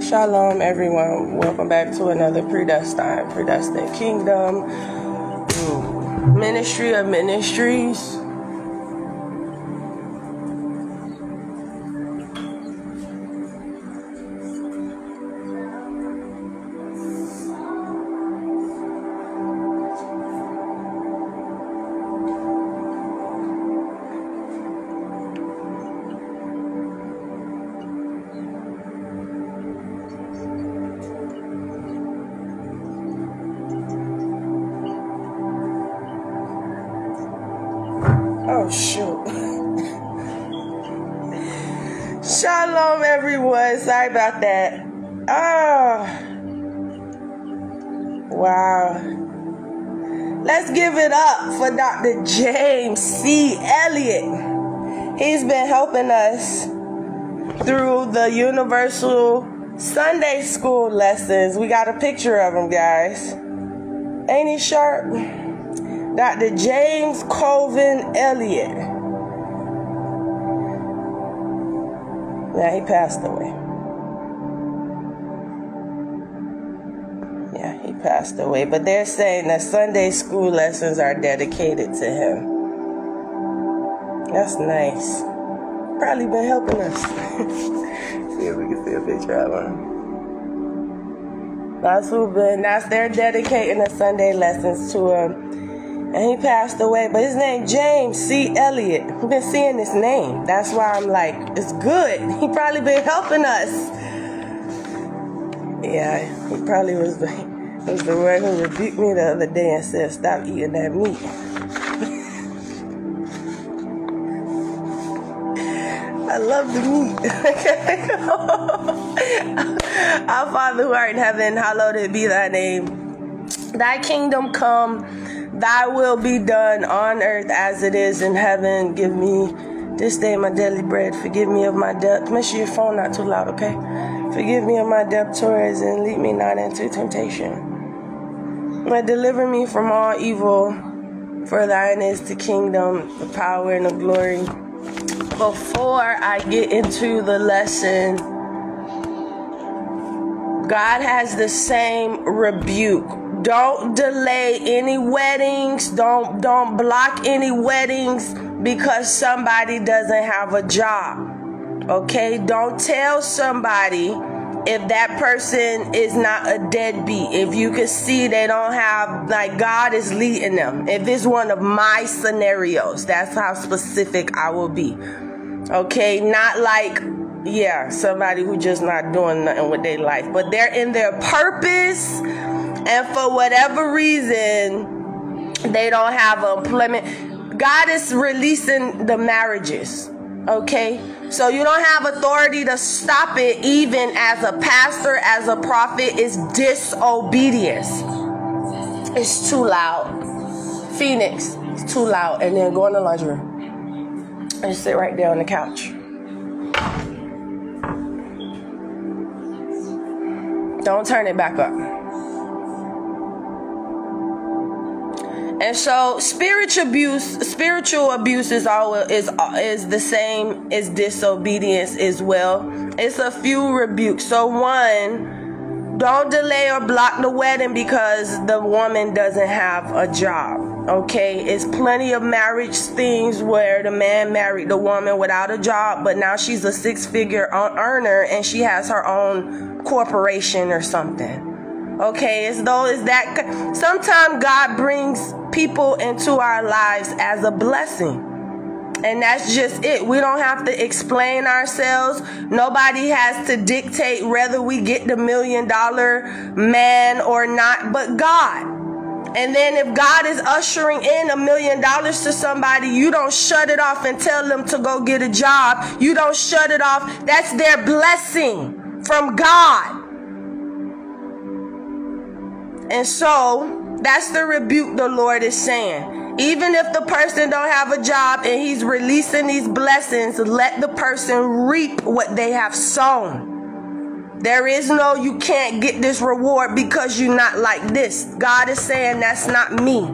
Shalom, everyone. Welcome back to another Predestined Kingdom Ministry of Ministries. Oh, shoot. Shalom, everyone. Sorry about that. Wow. Let's give it up for Dr. James C. Elliott. He's been helping us through the Universal Sunday School lessons. We got a picture of him, guys. Ain't he sharp? Dr. James Colvin Elliott. Yeah, he passed away. Yeah, he passed away. But they're saying that Sunday school lessons are dedicated to him. That's nice. Probably been helping us. See if we can see a picture of him. They're dedicating the Sunday lessons to him. And he passed away, but his name James C. Elliott. We've been seeing this name. That's why I'm like, it's good. He probably been helping us. Yeah, he probably was the one who rebuked me the other day and said, stop eating that meat. I love the meat. Our Father who art in heaven, hallowed be thy name. Thy kingdom come. Thy will be done on earth as it is in heaven. Give me this day my daily bread. Forgive me of my debt. Make sure your phone not too loud, okay? Forgive me of my debtors and lead me not into temptation. But deliver me from all evil. For thine is the kingdom, the power, and the glory. Before I get into the lesson, God has the same rebuke. Don't delay any weddings. Don't block any weddings because somebody doesn't have a job. Okay? Don't tell somebody if that person is not a deadbeat. If you can see they don't have, like, God is leading them. If it's one of my scenarios, that's how specific I will be. Okay? Not like, yeah, somebody who just not doing nothing with their life. But they're in their purpose. And for whatever reason, they don't have employment. God is releasing the marriages, okay? So you don't have authority to stop it, even as a pastor, as a prophet. It's disobedience. It's too loud. Phoenix, it's too loud. And then go in the laundry room and sit right there on the couch. Don't turn it back up. And so spiritual abuse is the same as disobedience as well. It's a few rebukes. So one, don't delay or block the wedding because the woman doesn't have a job. Okay, it's plenty of marriage things where the man married the woman without a job, but now she's a six-figure earner and she has her own corporation or something. Okay, as though is that sometimes God brings people into our lives as a blessing. And that's just it. We don't have to explain ourselves. Nobody has to dictate whether we get the $1 million man or not, but God. And then if God is ushering in $1 million to somebody, you don't shut it off and tell them to go get a job. You don't shut it off. That's their blessing from God. And so that's the rebuke the Lord is saying. Even if the person don't have a job and he's releasing these blessings, let the person reap what they have sown. There is no, you can't get this reward because you're not like this. God is saying that's not me.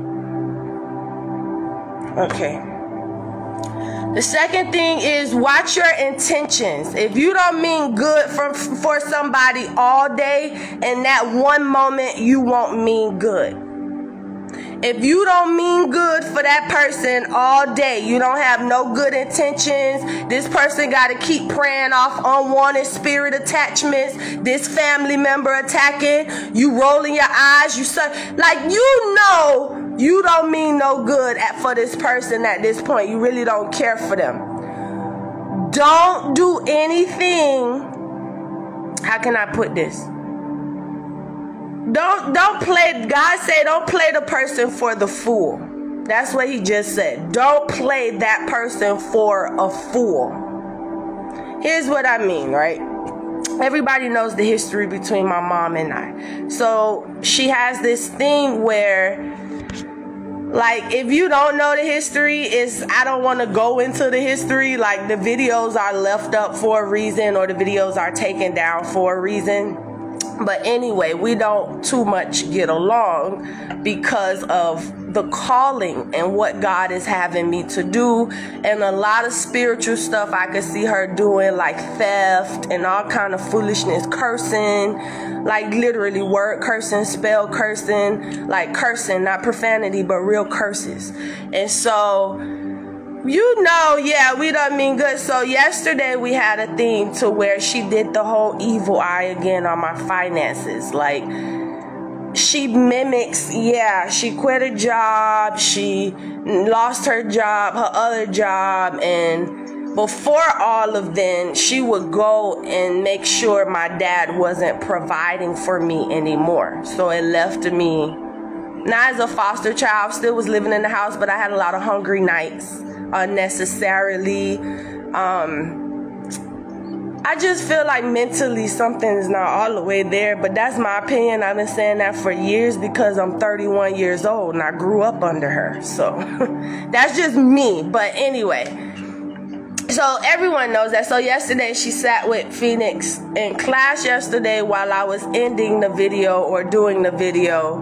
Okay. The second thing is watch your intentions. If you don't mean good for somebody all day, in that one moment you won't mean good. If you don't mean good for that person all day, you don't have no good intentions, this person got to keep praying off unwanted spirit attachments, this family member attacking, you rolling your eyes, you don't mean no good for this person at this point. You really don't care for them. Don't do anything. How can I put this? Don't play. God say don't play the person for the fool. That's what he just said. Don't play that person for a fool. Here's what I mean, right? Everybody knows the history between my mom and I. So she has this thing where, like, if you don't know the history, I don't want to go into the history. Like, the videos are left up for a reason, or the videos are taken down for a reason. But anyway, we don't too much get along because of the calling and what God is having me to do, and a lot of spiritual stuff I could see her doing, like theft and all kind of foolishness, cursing, like literally word cursing, spell cursing, like cursing, not profanity, but real curses. And so, we don't mean good. So yesterday we had a thing to where she did the whole evil eye again on my finances. Like, she mimics, she quit her job, she lost her job, her other job, and before all of them, she would go and make sure my dad wasn't providing for me anymore. So it left me, not as a foster child, still was living in the house, but I had a lot of hungry nights. Unnecessarily. I just feel like mentally something's not all the way there, but that's my opinion. I've been saying that for years because I'm 31 years old and I grew up under her. So that's just me. But anyway, so everyone knows that. So yesterday she sat with Phoenix in class yesterday while I was ending the video or doing the video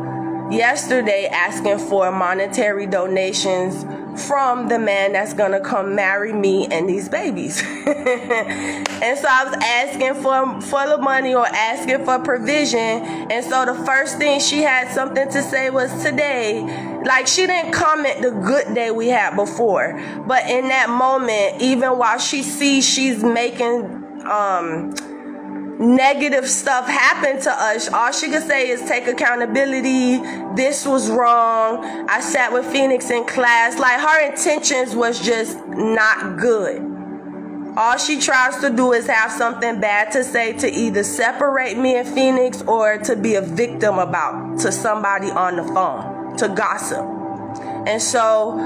yesterday, asking for monetary donations from the man that's gonna come marry me and these babies. And so I was asking for the money, or asking for provision. And so the first thing she had something to say was today. Like, she didn't comment the good day we had before, but in that moment, even while she sees she's making negative stuff happen to us, all she could say is take accountability. This was wrong. I sat with Phoenix in class. Like, her intentions was just not good. All she tries to do is have something bad to say to either separate me and Phoenix, or to be a victim to somebody on the phone, to gossip. And so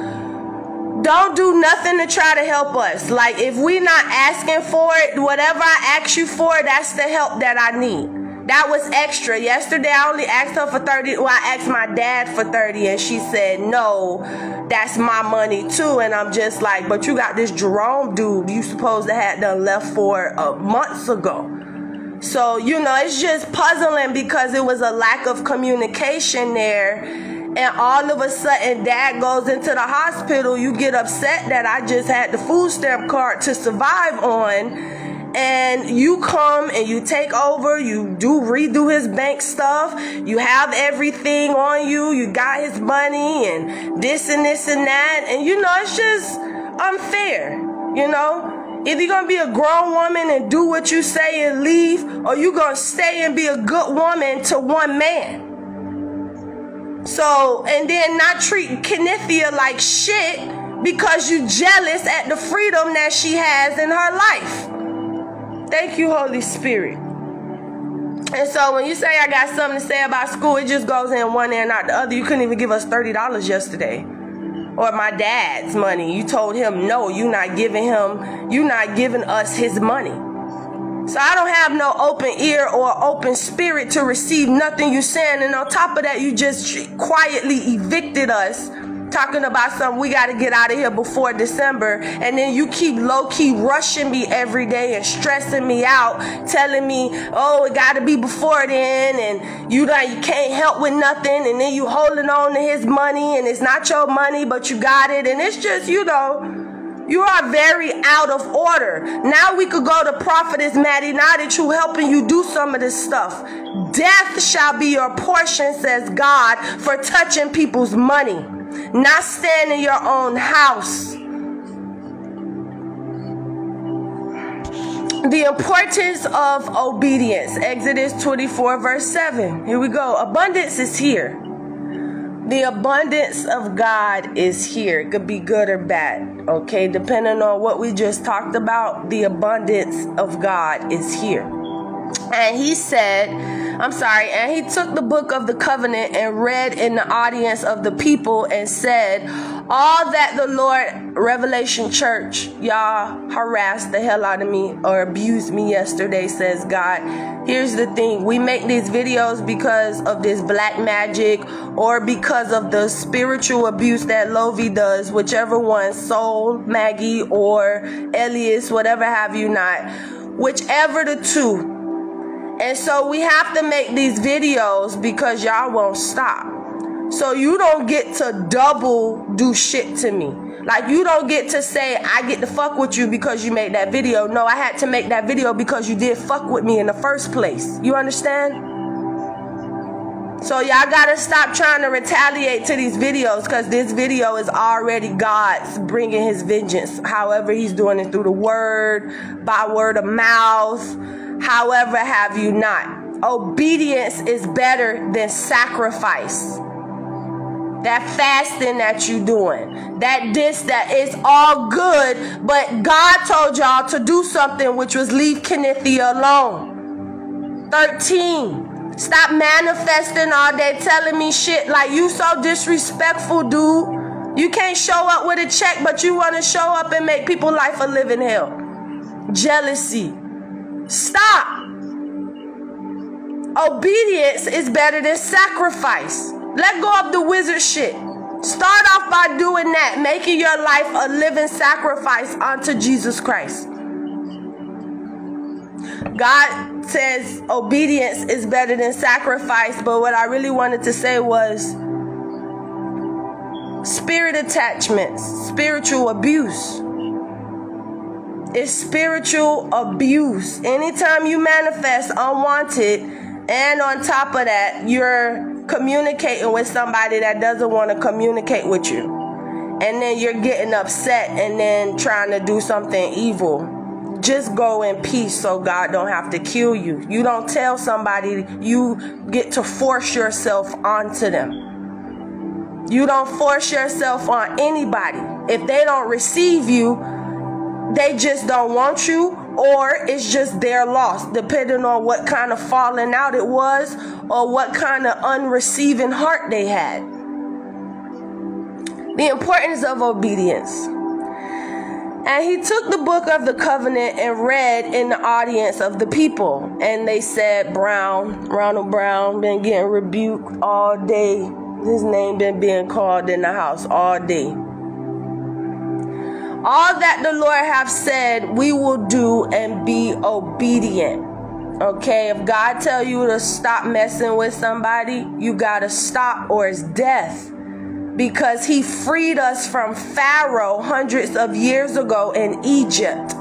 don't do nothing to try to help us. Like, if we not asking for it, whatever I ask you for, that's the help that I need. That was extra. Yesterday, I only asked her for 30. Well, I asked my dad for 30, and she said, no, that's my money too. And I'm just like, but you got this Jerome dude you supposed to have done left for months ago. So, it's just puzzling because it was a lack of communication there. And all of a sudden, dad goes into the hospital. You get upset that I just had the food stamp card to survive on. And you come and you take over. You redo his bank stuff. You have everything on you. You got his money and this and this and that. And, it's just unfair, If you're going to be a grown woman and do what you say and leave, or you going to stay and be a good woman to one man. So, and then not treat Kenithia like shit because you jealous at the freedom that she has in her life. Thank you, Holy Spirit. And so when you say I got something to say about school, it just goes in one ear and out the other. You couldn't even give us $30 yesterday. Or my dad's money. You told him, no, you're not giving us his money. So I don't have no open ear or open spirit to receive nothing you saying. And on top of that, you just quietly evicted us, talking about something we got to get out of here before December. And then you keep low-key rushing me every day and stressing me out, telling me, oh, it got to be before then. And you can't help with nothing. And then you holding on to his money and it's not your money, but you got it. And it's just, You are very out of order. Now we could go to Prophetess Maddie Nottage, who helping you do some of this stuff. Death shall be your portion, says God, for touching people's money, not staying in your own house. The importance of obedience. Exodus 24 verse 7. Here we go. Abundance is here. The abundance of God is here. It could be good or bad, okay? Depending on what we just talked about, the abundance of God is here. And he said, and he took the book of the covenant and read in the audience of the people and said, all that the Lord, Revelation Church, y'all harassed the hell out of me or abused me yesterday, says God. Here's the thing. We make these videos because of this black magic or because of the spiritual abuse that Lovey does, whichever one, Soul, Maggie, or Elias, whatever have you not, whichever the two. And so we have to make these videos because y'all won't stop. So you don't get to double do shit to me. Like, you don't get to say, I get to fuck with you because you made that video. No, I had to make that video because you did fuck with me in the first place. You understand? So y'all gotta stop trying to retaliate to these videos, because this video is already God's bringing his vengeance. However he's doing it, through the word, by word of mouth, however have you not. Obedience is better than sacrifice. That fasting that you doing, that is all good, but God told y'all to do something, which was leave Kennethia alone. 13. Stop manifesting all day telling me shit like you so disrespectful, dude. You can't show up with a check, but you want to show up and make people's life a living hell. Jealousy. Stop. Obedience is better than sacrifice. Let go of the wizard shit. Start off by doing that, making your life a living sacrifice unto Jesus Christ. God says obedience is better than sacrifice, but what I really wanted to say was spirit attachments, spiritual abuse. It's spiritual abuse. Anytime you manifest unwanted, and on top of that, you're communicating with somebody that doesn't want to communicate with you, and then you're getting upset and then trying to do something evil. Just go in peace so God don't have to kill you. You don't tell somebody, you get to force yourself onto them. You don't force yourself on anybody. If they don't receive you, they just don't want you, or it's just their loss, depending on what kind of falling out it was or what kind of unreceiving heart they had. The importance of obedience. And he took the book of the covenant and read in the audience of the people. And they said, Ronald Brown, been getting rebuked all day. His name been being called in the house all day. All that the Lord have said, we will do and be obedient. Okay, if God tell you to stop messing with somebody, you gotta stop, or it's death. Because he freed us from Pharaoh hundreds of years ago in Egypt.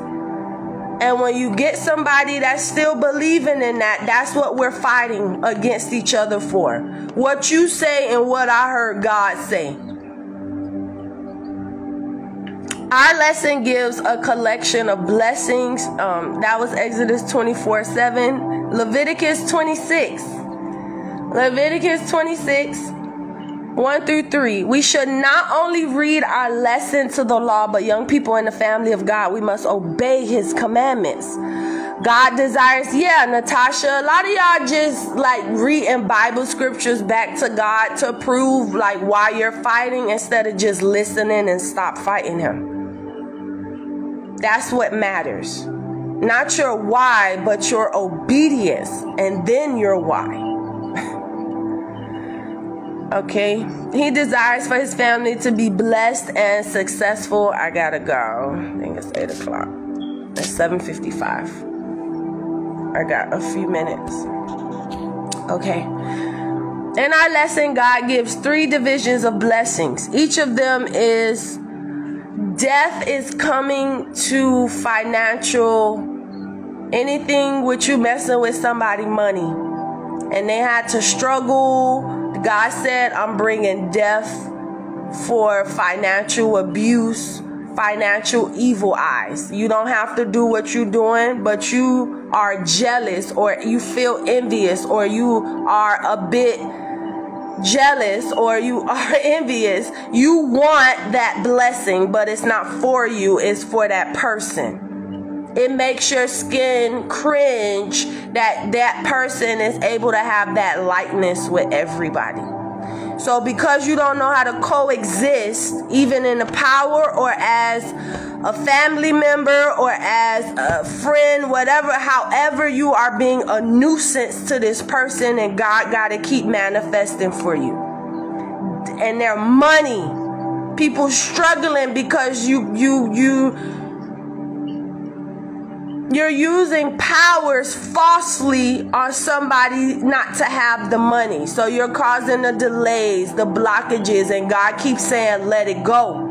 And when you get somebody that's still believing in that, that's what we're fighting against each other for. What you say and what I heard God say. Our lesson gives a collection of blessings. That was Exodus 24:7. Leviticus 26. Leviticus 26. 1 through 3. We should not only read our lesson to the law, but young people in the family of God, we must obey his commandments. God desires, Natasha, a lot of y'all just like reading Bible scriptures back to God to prove like why you're fighting instead of just listening and stop fighting him. That's what matters. Not your why, but your obedience, and then your why. Okay, he desires for his family to be blessed and successful. I gotta go. I think it's 8 o'clock. It's 7:55. I got a few minutes. Okay. In our lesson, God gives 3 divisions of blessings. Each of them is Death is coming to financial, anything with you messing with somebody money. And they had to struggle. God said, I'm bringing death for financial abuse, financial evil eyes. You don't have to do what you're doing, but you are jealous, or you feel envious, or you are a bit jealous, or you are envious. You want that blessing, but it's not for you, it's for that person. It makes your skin cringe that that person is able to have that likeness with everybody. So because you don't know how to coexist, even in the power, or as a family member, or as a friend, whatever, however you are being a nuisance to this person, and God got to keep manifesting for you. And their money, people struggling because you're using powers falsely on somebody not to have the money. So you're causing the delays, the blockages, and God keeps saying, let it go.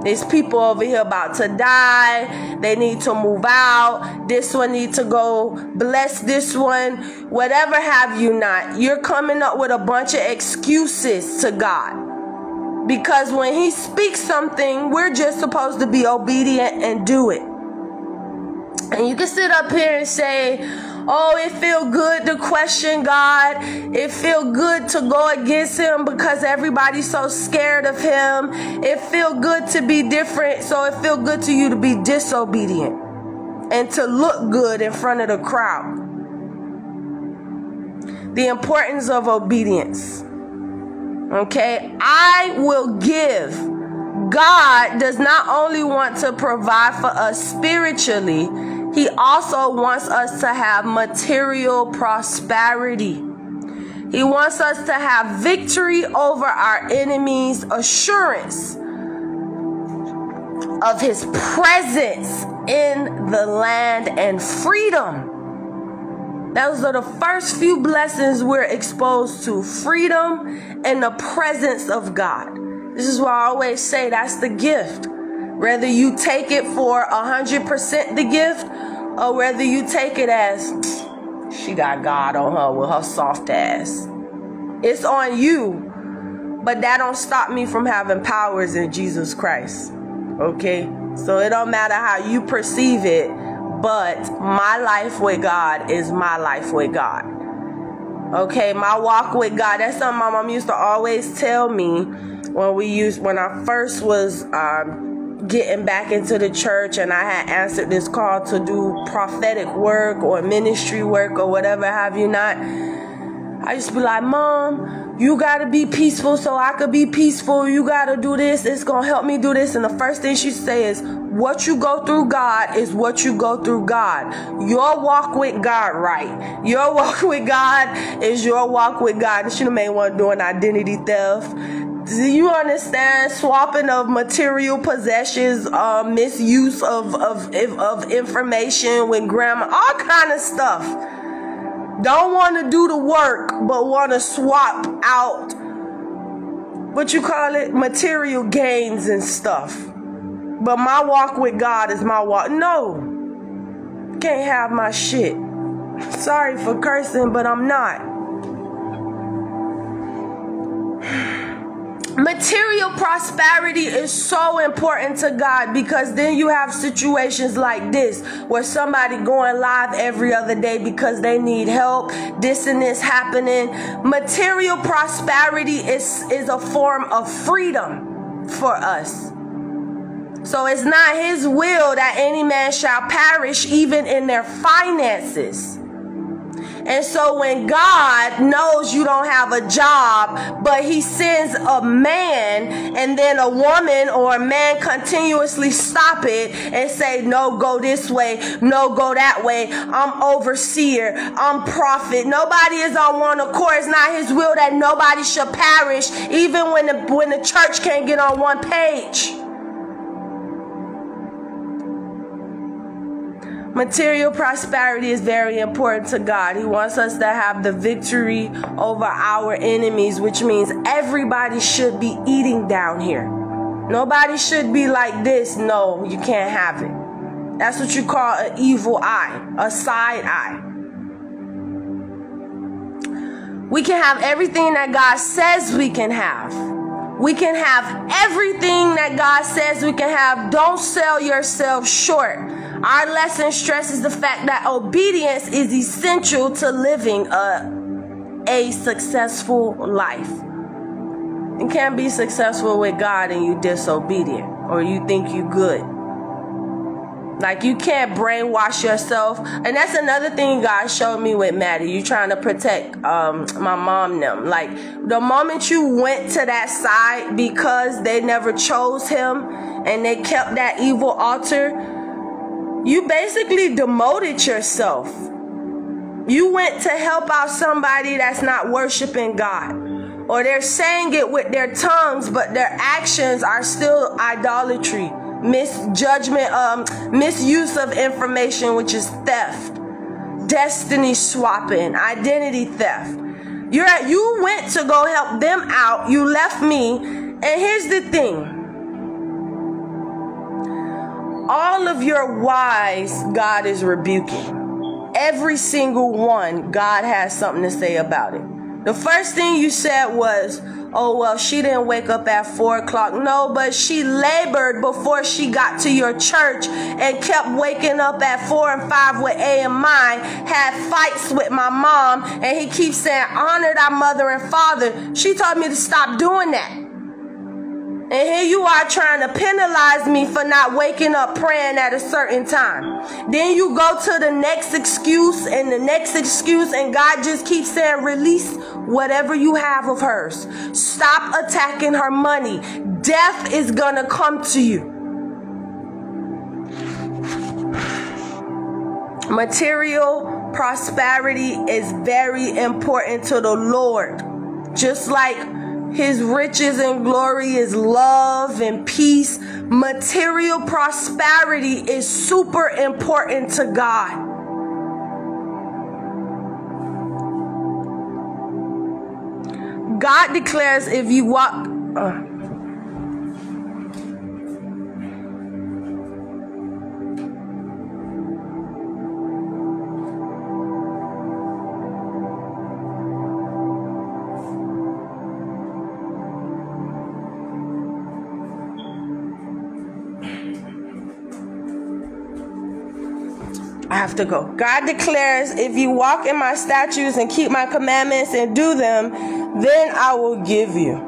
There's people over here about to die. They need to move out. This one needs to go. Bless this one. Whatever have you not. You're coming up with a bunch of excuses to God. Because when he speaks something, we're just supposed to be obedient and do it. And you can sit up here and say, oh, it feel good to question God. It feel good to go against him because everybody's so scared of him. It feel good to be different, so it feel good to you to be disobedient and to look good in front of the crowd. The importance of obedience. Okay, I will give. God does not only want to provide for us spiritually, he also wants us to have material prosperity. He wants us to have victory over our enemies, assurance of his presence in the land, and freedom. Those are the first few blessings we're exposed to. Freedom and the presence of God. This is why I always say that's the gift. Whether you take it for 100% the gift, or whether you take it as, she got God on her with her soft ass. It's on you. But that don't stop me from having powers in Jesus Christ. Okay? So it don't matter how you perceive it, but my life with God is my life with God. Okay? My walk with God, that's something my mom used to always tell me when I first was getting back into the church, and I had answered this call to do prophetic work or ministry work or whatever have you not. I used to be like, Mom, you got to be peaceful so I could be peaceful. You got to do this. It's going to help me do this. And the first thing she say is, what you go through God is what you go through God. Your walk with God, right? Your walk with God is your walk with God. And she the main one doing identity theft. Do you understand? Swapping of material possessions, misuse of information with grandma, all kind of stuff. Don't want to do the work, but want to swap out, what you call it, material gains and stuff. But my walk with God is my walk. No, can't have my shit. Sorry for cursing, but I'm not. Material prosperity is so important to God, because then you have situations like this where somebody going live every other day because they need help, this and this happening. Material prosperity is a form of freedom for us. So it's not his will that any man shall perish, even in their finances. And so when God knows you don't have a job, but he sends a man, and then a woman or a man continuously stop it and say, no, go this way, no, go that way, I'm overseer, I'm prophet. Nobody is on one accord. It's not his will that nobody should perish, even when the church can't get on one page. Material prosperity is very important to God. He wants us to have the victory over our enemies, which means everybody should be eating down here. Nobody should be like this. No, you can't have it. That's what you call an evil eye, a side eye. We can have everything that God says we can have. We can have everything that God says we can have. Don't sell yourself short. Our lesson stresses the fact that obedience is essential to living a successful life. You can't be successful with God and you disobedient, or you think you good. Like, you can't brainwash yourself. And that's another thing God showed me with Maddie. You trying to protect my mom and them. Like, the moment you went to that side because they never chose him and they kept that evil altar, you basically demoted yourself. You went to help out somebody that's not worshiping God. Or they're saying it with their tongues, but their actions are still idolatry. Misjudgment, misuse of information, which is theft, destiny swapping, identity theft. You went to go help them out. You left me. And here's the thing. All of your whys, God is rebuking. Every single one, God has something to say about it. The first thing you said was, oh, well, she didn't wake up at 4 o'clock. No, but she labored before she got to your church and kept waking up at 4 and 5 with A and mine, had fights with my mom, and he keeps saying, honor thy mother and father. She told me to stop doing that. And here you are trying to penalize me for not waking up praying at a certain time. Then you go to the next excuse and the next excuse, and God just keeps saying, release whatever you have of hers. Stop attacking her money. Death is going to come to you. Material prosperity is very important to the Lord. Just like his riches and glory is love and peace. Material prosperity is super important to God. God declares if you walk... I have to go. God declares, if you walk in my statutes and keep my commandments and do them, then I will give you.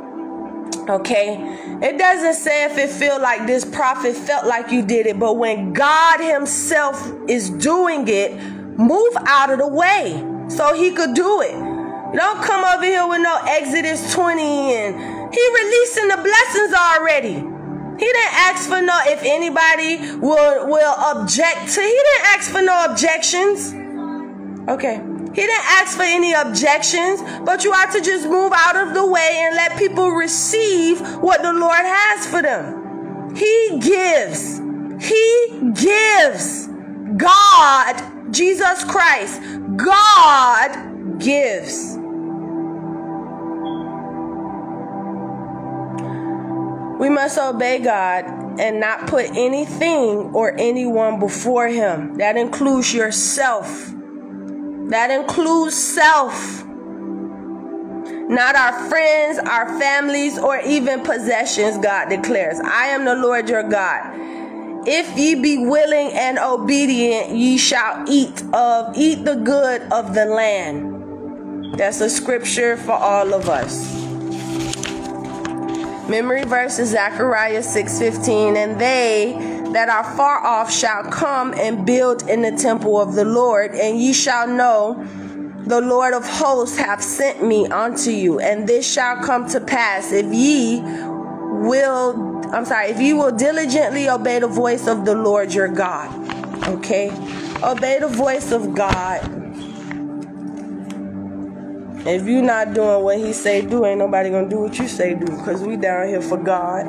Okay? It doesn't say if it feel like this prophet felt like you did it, but when God himself is doing it, move out of the way so he could do it. Don't come over here with no Exodus 20 and he releasing the blessings already. He didn't ask for no, if anybody will object to, he didn't ask for no objections. Okay. He didn't ask for any objections, but you ought to just move out of the way and let people receive what the Lord has for them. He gives. He gives. God, Jesus Christ, God gives. We must obey God and not put anything or anyone before him. That includes yourself. That includes self. Not our friends, our families, or even possessions, God declares. I am the Lord your God. If ye be willing and obedient, ye shall eat the good of the land. That's a scripture for all of us. Memory verse is Zechariah 6:15, and they that are far off shall come and build in the temple of the Lord, and ye shall know the Lord of hosts hath sent me unto you. And this shall come to pass if ye will diligently obey the voice of the Lord your God. Okay? Obey the voice of God. If you're not doing what he say do, ain't nobody gonna do what you say do, because we down here for God.